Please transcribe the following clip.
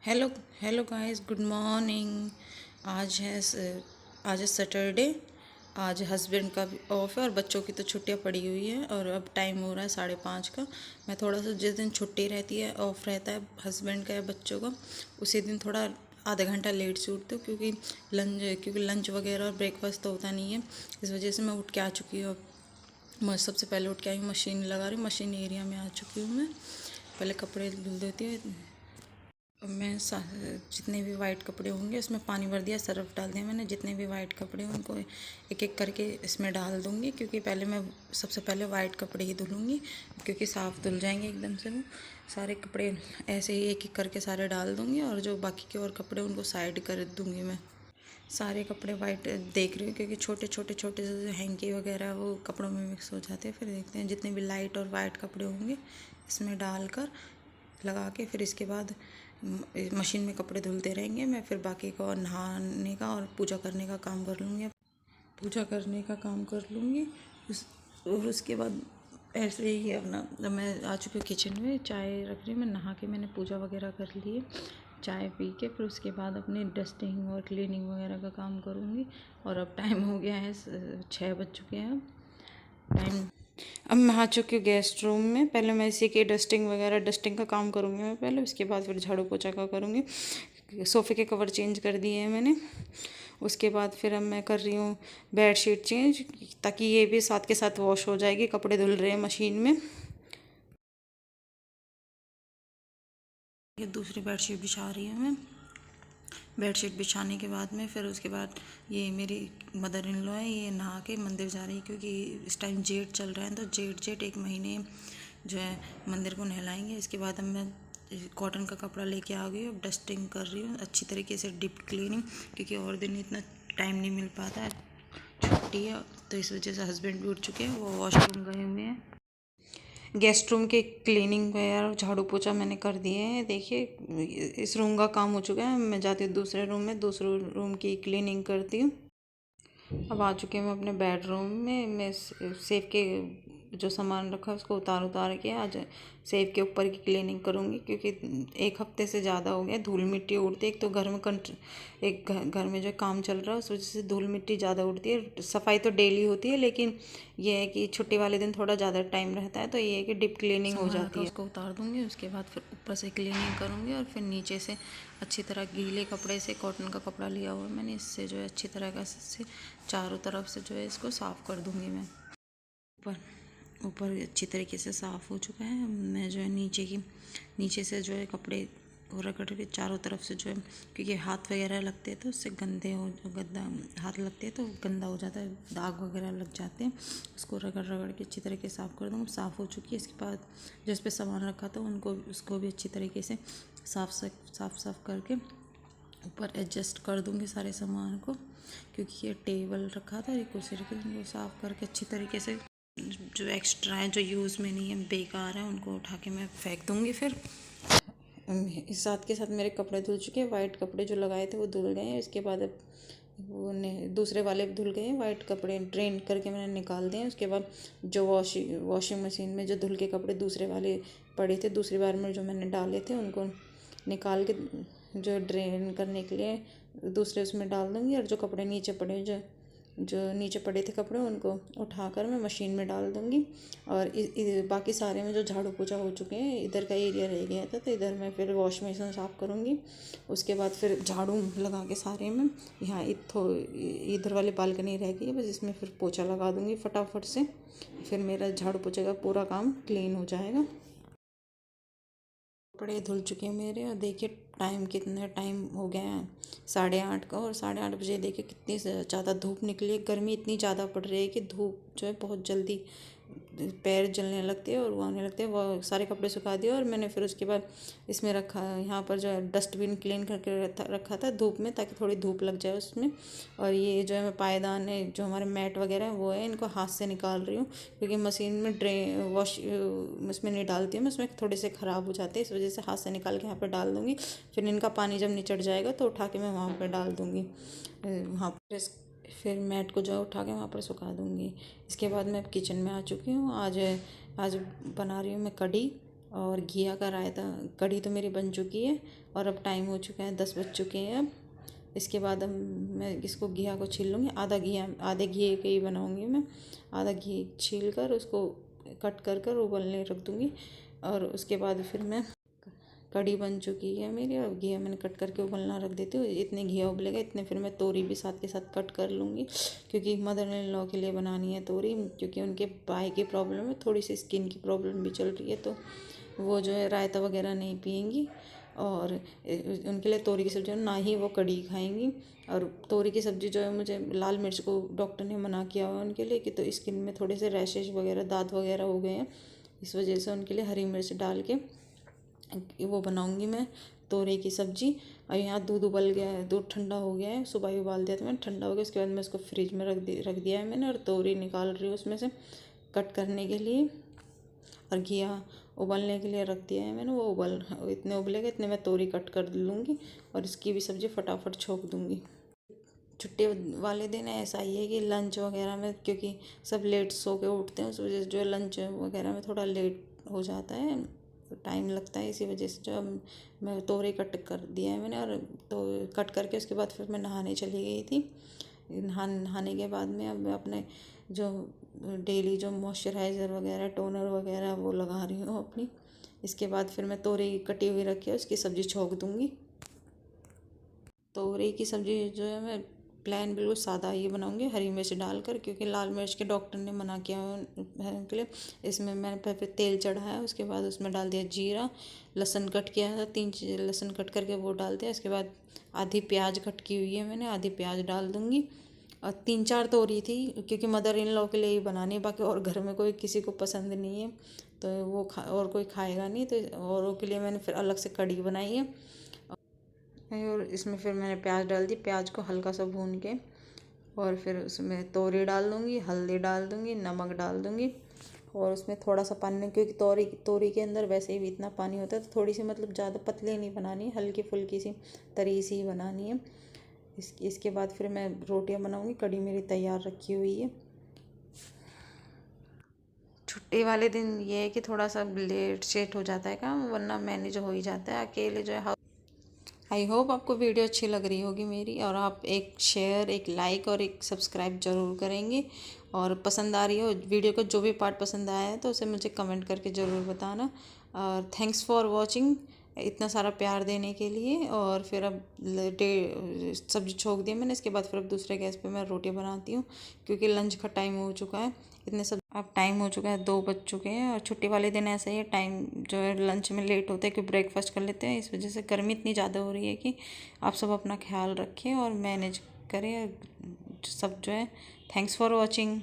Hello hello guys, good morning. आज है आज है सैटरडे। आज हस्बैंड का भी ऑफ है और बच्चों की तो छुट्टियां पड़ी हुई है और अब टाइम हो रहा है 5:30 का। मैं थोड़ा सा, जिस दिन छुट्टी रहती है, ऑफ रहता है हस्बैंड का या बच्चों का, उसी दिन थोड़ा आधा घंटा लेट से उठती हूँ क्योंकि लंच वगैरह और ब्रेकफास्ट तो होता नहीं है। इस वजह से मैं उठ के आ चुकी हूँ। मैं सबसे पहले उठ के आई हूँ, मशीन लगा रही हूँ, मशीन एरिया में आ चुकी हूँ मैं। पहले कपड़े धुल देती हूँ। मैं जितने भी वाइट कपड़े होंगे उसमें पानी भर दिया, सर्फ डाल दिया मैंने। जितने भी वाइट कपड़े हैं उनको एक एक करके इसमें डाल दूँगी, क्योंकि मैं सबसे पहले वाइट कपड़े ही धुलूँगी, क्योंकि साफ़ धुल जाएंगे एकदम से वो सारे कपड़े। ऐसे ही एक एक करके सारे डाल दूँगी और जो बाकी के और कपड़े उनको साइड कर दूँगी मैं। सारे कपड़े वाइट देख रही हूँ, क्योंकि छोटे छोटे छोटे से हैंकी वगैरह वो कपड़ों में मिक्स हो जाते हैं। फिर देखते हैं जितने भी लाइट और वाइट कपड़े होंगे इसमें डालकर लगा के, फिर इसके बाद मशीन में कपड़े धुलते रहेंगे। मैं फिर बाकी का और नहाने का और पूजा करने का काम कर लूँगी। और उसके बाद ऐसे ही अपना, जब मैं आ चुकी हूँ किचन में, चाय रख रही हूँ। मैं नहा के मैंने पूजा वगैरह कर ली है। चाय पी के फिर उसके बाद अपनी डस्टिंग और क्लीनिंग वगैरह का काम करूँगी। और अब टाइम हो गया है 6 बज चुके हैं अब मैं आ चुकी हूँ गेस्ट रूम में। पहले मैं इसी की डस्टिंग का काम करूँगी मैं पहले, उसके बाद फिर झाड़ू पोछा का करूँगी। सोफ़े के कवर चेंज कर दिए हैं मैंने। उसके बाद फिर अब मैं कर रही हूँ बेड शीट चेंज, ताकि ये भी साथ के साथ वॉश हो जाएगी। कपड़े धुल रहे हैं मशीन में। ये दूसरी बेड शीट बिछा रही हूँ मैं। बेड शीट बिछाने के बाद में फिर उसके बाद ये मेरी मदर इन लॉ है, ये नहा के मंदिर जा रही है, क्योंकि इस टाइम जेठ चल रहा है, तो जेठ 1 महीने जो है मंदिर को नहलाएंगे। इसके बाद अब मैं कॉटन का कपड़ा लेके आ गई। अब डस्टिंग कर रही हूँ अच्छी तरीके से, डीप क्लीनिंग, क्योंकि और दिन इतना टाइम नहीं मिल पाता है, छुट्टी है। तो इस वजह से हस्बैंड भी उठ चुके हैं, वो वॉशरूम गए हुए हैं। गेस्ट रूम के क्लीनिंग वगैरह और झाड़ू पोछा मैंने कर दिए हैं। देखिए इस रूम का काम हो चुका है। मैं जाती हूँ दूसरे रूम में, दूसरे रूम की क्लीनिंग करती हूँ। अब आ चुके हैं मैं अपने बेडरूम में। मैं सेफ के जो सामान रखा है उसको उतार के आज सेफ के ऊपर की क्लीनिंग करूँगी, क्योंकि 1 हफ्ते से ज़्यादा हो गया धूल मिट्टी उड़ती है। एक तो घर में घर में जो काम चल रहा है उस वजह से धूल मिट्टी ज़्यादा उड़ती है। सफाई तो डेली होती है, लेकिन ये है कि छुट्टी वाले दिन थोड़ा ज़्यादा टाइम रहता है, तो ये है कि डीप क्लीनिंग हो जाती है। उसको उतार दूँगी, उसके बाद फिर ऊपर से क्लीनिंग करूँगी और फिर नीचे से अच्छी तरह गीले कपड़े से, कॉटन का कपड़ा लिया हुआ है मैंने, इससे जो है अच्छी तरह का से चारों तरफ से जो है इसको साफ़ कर दूँगी मैं। ऊपर ऊपर अच्छी तरीके से साफ़ हो चुका है। मैं जो है नीचे से जो है कपड़े को रगड़ के चारों तरफ से जो है, क्योंकि हाथ वगैरह लगते हैं तो उससे गंदा हाथ लगते हैं तो गंदा हो जाता है, दाग वगैरह लग जाते हैं। उसको रगड़ के अच्छी तरीके से साफ़ कर दूँगी। साफ़ हो चुकी है। इसके बाद जिस पे सामान रखा था उसको भी अच्छी तरीके से साफ़ करके ऊपर एडजस्ट कर दूँगी सारे सामान को, क्योंकि ये टेबल रखा था, ये कुर्सी रखी थी, उनको साफ़ करके अच्छी तरीके से जो एक्स्ट्रा है, जो यूज़ में नहीं है, बेकार है, उनको उठा के मैं फेंक दूँगी। फिर इस साथ के साथ मेरे कपड़े धुल चुके हैं। वाइट कपड़े जो लगाए थे वो धुल गए हैं। इसके बाद अब दूसरे वाले भी धुल गए हैं। वाइट कपड़े ड्रेन करके मैंने निकाल दिए हैं। उसके बाद जो वॉशिंग मशीन में जो धुल के कपड़े दूसरे वाले पड़े थे, दूसरी बार में जो मैंने डाले थे, उनको निकाल के जो ड्रेन करने के लिए दूसरे उसमें डाल दूँगी। और जो कपड़े जो नीचे पड़े थे कपड़े, उनको उठाकर मैं मशीन में डाल दूँगी। और बाकी सारे में जो झाड़ू पोछा हो चुके हैं, इधर का एरिया रह गया था, तो इधर मैं फिर वॉश बेसिन साफ़ करूँगी। उसके बाद फिर झाड़ू लगा के सारे में, यहाँ इधर वाली बालकनी रह गई है बस, इसमें फिर पोछा लगा दूँगी फटाफट से। फिर मेरा झाड़ू पोछे का पूरा काम क्लीन हो जाएगा। कपड़े धुल चुके हैं मेरे। और देखिए कितना टाइम हो गया है, 8:30 का। और 8:30 बजे देखिए कितनी ज़्यादा धूप निकली है। गर्मी इतनी ज़्यादा पड़ रही है कि धूप जो है बहुत जल्दी पैर जलने लगते हैं और वो आने लगते हैं। वो सारे कपड़े सुखा दिए और मैंने फिर उसके बाद इसमें रखा, यहाँ पर जो है डस्टबिन क्लीन करके रखा था धूप में, ताकि थोड़ी धूप लग जाए उसमें। और ये जो है मैं पायदान है, जो हमारे मैट वगैरह है वो है, इनको हाथ से निकाल रही हूँ, क्योंकि मशीन में वॉश उसमें नहीं डालती हूँ मैं, उसमें थोड़े से ख़राब हो जाते हैं। इस वजह से हाथ से निकाल के यहाँ पर डाल दूँगी। फिर इनका पानी जब निचड़ जाएगा तो उठा के मैं वहाँ पर डाल दूँगी। वहाँ पर फिर मैट को जो है उठा के वहाँ पर सुखा दूँगी। इसके बाद मैं किचन में आ चुकी हूँ। आज आज बना रही हूँ मैं कढ़ी। और घिया का रायता। कढ़ी तो मेरी बन चुकी है और अब टाइम हो चुका है, 10 बज चुके हैं अब। इसके बाद अब मैं इसको घिया को छील लूँगी। आधे घी के ही बनाऊँगी मैं। आधा घी छील कर उसको कट कर उबलने रख दूँगी। और उसके बाद फिर मैं कढ़ी बन चुकी है मेरी और घिया मैंने कट करके उबलना रख देती हूँ। इतने घिया उबलेगा इतने फिर मैं तोरी भी साथ के साथ कट कर लूँगी, क्योंकि मदर इन लॉ के लिए बनानी है तोरी, क्योंकि उनके बाय की प्रॉब्लम है, थोड़ी सी स्किन की प्रॉब्लम भी चल रही है, तो वो जो है रायता वगैरह नहीं पियेंगी और उनके लिए तोरी की सब्ज़ी ना ही वो कढ़ी खाएंगी। और तोरी की सब्ज़ी जो है मुझे लाल मिर्च को डॉक्टर ने मना किया हुआ है उनके लिए कि तो स्किन में थोड़े से रैशेज वगैरह दाग वगैरह हो गए हैं, इस वजह से उनके लिए हरी मिर्च डाल के वो बनाऊंगी मैं तोरी की सब्ज़ी। और यहाँ दूध उबल गया है, दूध ठंडा हो गया है, सुबह ही उबाल दिया था मैंने, ठंडा हो गया। उसके बाद मैं इसको फ्रिज में रख दिया है मैंने और तोरी निकाल रही हूँ उसमें से कट करने के लिए। और घिया उबलने के लिए रख दिया है मैंने, वो इतने उबलेगा इतने मैं तोरी कट कर लूँगी और इसकी भी सब्ज़ी फटाफट छोंक दूँगी। छुट्टी वाले दिन ऐसा ही है कि लंच वगैरह में, क्योंकि सब लेट सो के उठते हैं, उस वजह से जो है लंच वगैरह में थोड़ा लेट हो जाता है, टाइम लगता है। इसी वजह से जो मैं तोरी कट कर दिया है मैंने और तो कट करके उसके बाद फिर मैं नहाने चली गई थी। नहाने के बाद में अब मैं अपने जो डेली जो मॉइस्चराइज़र वगैरह टोनर वगैरह वो लगा रही हूँ अपनी। इसके बाद फिर मैं तोरी कटी हुई रखी है उसकी सब्ज़ी छोंक दूँगी। तोरई की सब्ज़ी जो है मैं प्लेन बिल्कुल सादा ही बनाऊंगी हरी मिर्च डालकर, क्योंकि लाल मिर्च के डॉक्टर ने मना किया है उनके लिए। इसमें मैंने पहले तेल चढ़ाया, उसके बाद उसमें डाल दिया जीरा, लहसुन कट किया था 3 लहसुन कट करके वो डाल दिया। इसके बाद आधी प्याज कट की हुई है मैंने, आधी प्याज डाल दूँगी। और 3-4 तोरी थी, क्योंकि मदर इन लॉ के लिए ही बनानी है, बाकी और घर में कोई किसी को पसंद नहीं है तो वो और कोई खाएगा नहीं, तो औरों के लिए मैंने फिर अलग से कढ़ी बनाई है। और इसमें फिर मैंने प्याज डाल दी, प्याज को हल्का सा भून के और फिर उसमें तोरी डाल दूँगी, हल्दी डाल दूँगी, नमक डाल दूँगी और उसमें थोड़ा सा पानी, क्योंकि तोरी के अंदर वैसे ही भी इतना पानी होता है, तो थोड़ी सी मतलब ज़्यादा पतली नहीं बनानी है, हल्की फुल्की सी तरी सी बनानी है। इसके बाद फिर मैं रोटियां बनाऊँगी। कढ़ी मेरी तैयार रखी हुई है। छुट्टी वाले दिन ये है कि थोड़ा सा लेट सेट हो जाता है काम, वरना मैनेज हो ही जाता है अकेले जो है। आई होप आपको वीडियो अच्छी लग रही होगी मेरी, और आप एक शेयर, एक लाइक और एक सब्सक्राइब ज़रूर करेंगे। और पसंद आ रही हो वीडियो को, जो भी पार्ट पसंद आया है तो उसे मुझे कमेंट करके ज़रूर बताना। और थैंक्स फॉर वॉचिंग, इतना सारा प्यार देने के लिए। और फिर अब सब्जी छोंक दी मैंने, इसके बाद फिर अब दूसरे गैस पे मैं रोटी बनाती हूँ, क्योंकि लंच का टाइम हो चुका है। अब टाइम हो चुका है, 2 बज चुके हैं। और छुट्टी वाले दिन ऐसा ही है, टाइम जो है लंच में लेट होता है, क्योंकि ब्रेकफास्ट कर लेते हैं। इस वजह से गर्मी इतनी ज़्यादा हो रही है कि आप सब अपना ख्याल रखें और मैनेज करें सब जो है। Thanks for watching.